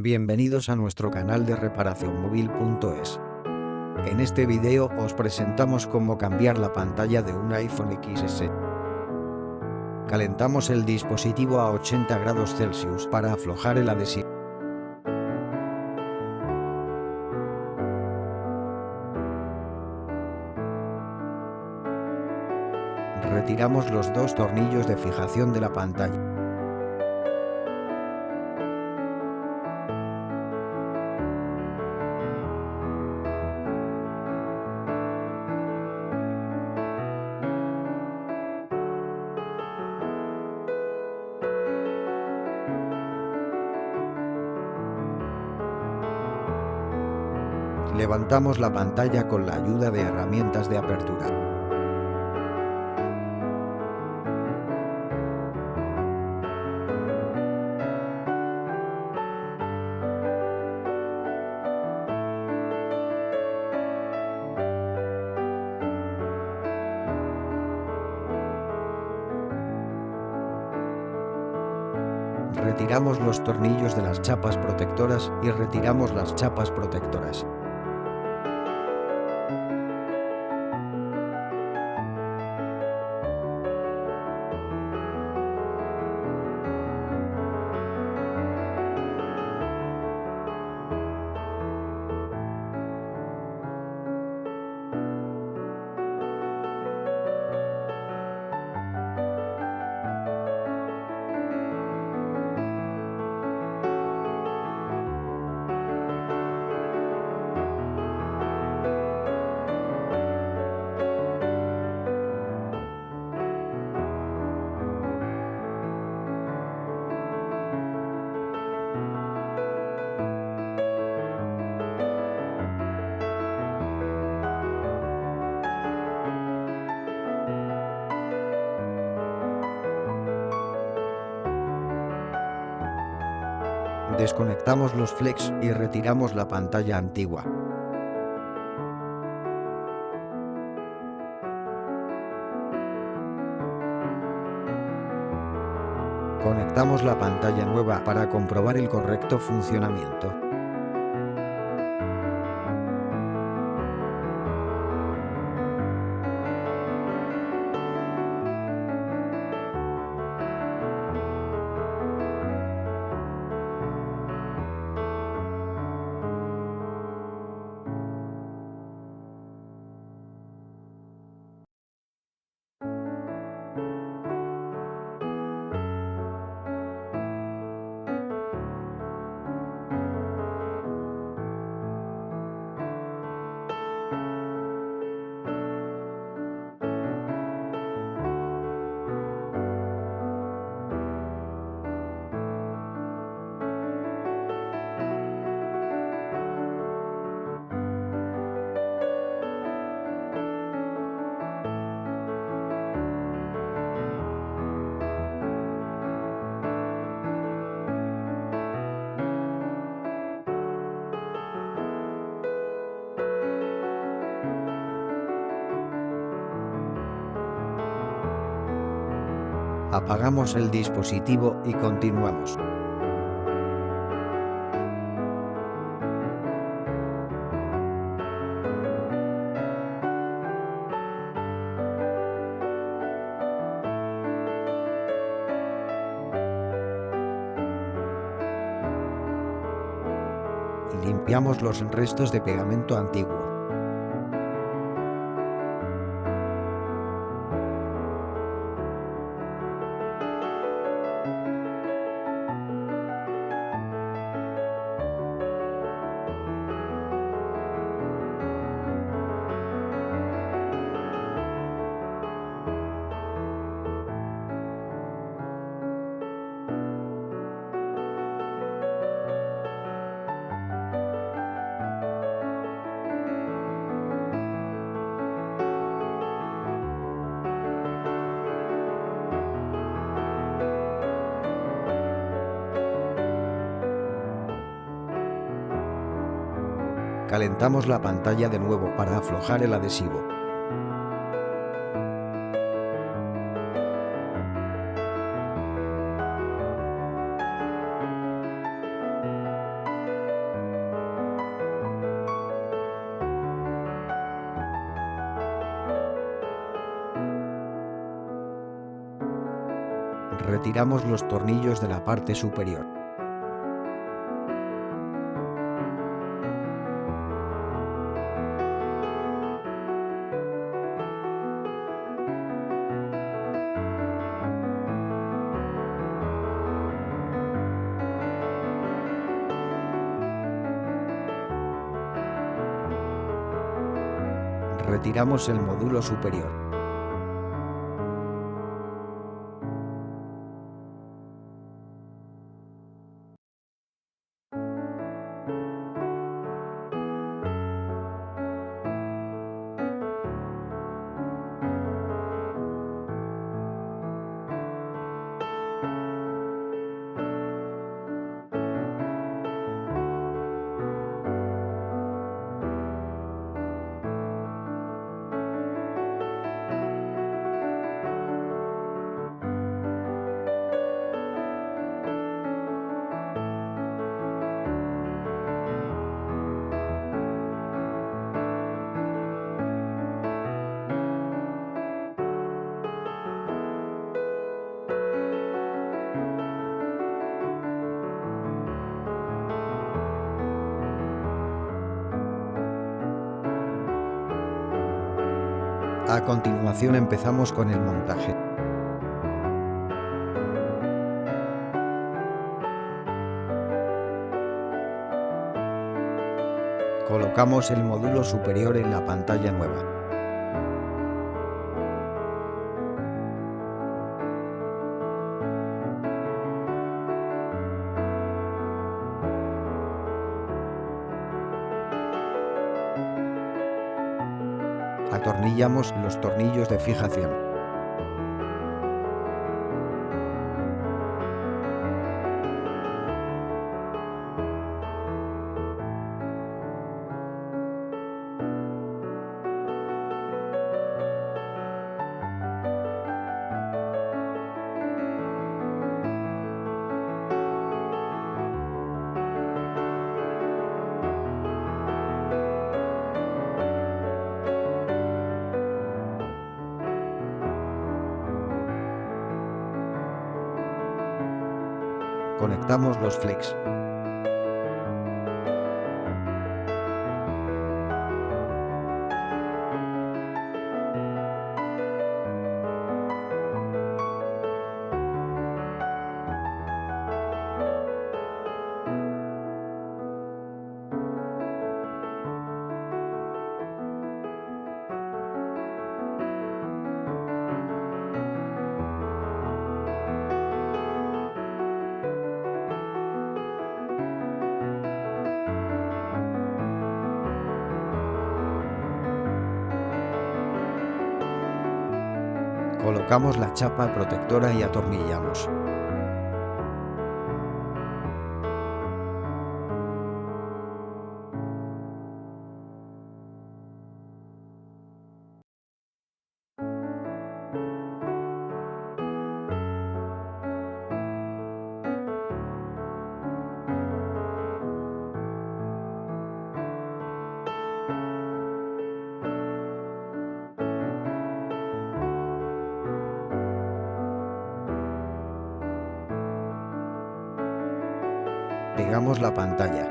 Bienvenidos a nuestro canal de reparacionmóvil.es. En este video os presentamos cómo cambiar la pantalla de un iPhone XS. Calentamos el dispositivo a 80 grados Celsius para aflojar el adhesivo. Retiramos los dos tornillos de fijación de la pantalla. Levantamos la pantalla con la ayuda de herramientas de apertura. Retiramos los tornillos de las chapas protectoras y retiramos las chapas protectoras. Desconectamos los flex y retiramos la pantalla antigua. Conectamos la pantalla nueva para comprobar el correcto funcionamiento. Apagamos el dispositivo y continuamos. Limpiamos los restos de pegamento antiguo. Calentamos la pantalla de nuevo para aflojar el adhesivo. Retiramos los tornillos de la parte superior. Retiramos el módulo superior. A continuación empezamos con el montaje. Colocamos el módulo superior en la pantalla nueva. Atornillamos los tornillos de fijación. Conectamos los flex. Colocamos la chapa protectora y atornillamos. Pegamos la pantalla.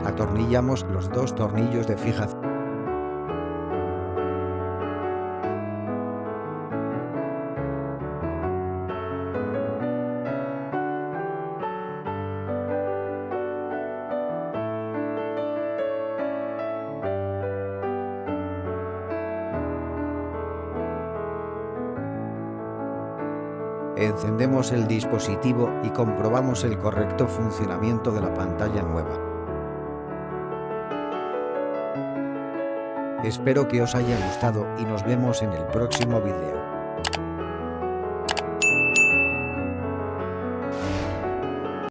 Atornillamos los dos tornillos de fijación. Encendemos el dispositivo y comprobamos el correcto funcionamiento de la pantalla nueva. Espero que os haya gustado y nos vemos en el próximo vídeo.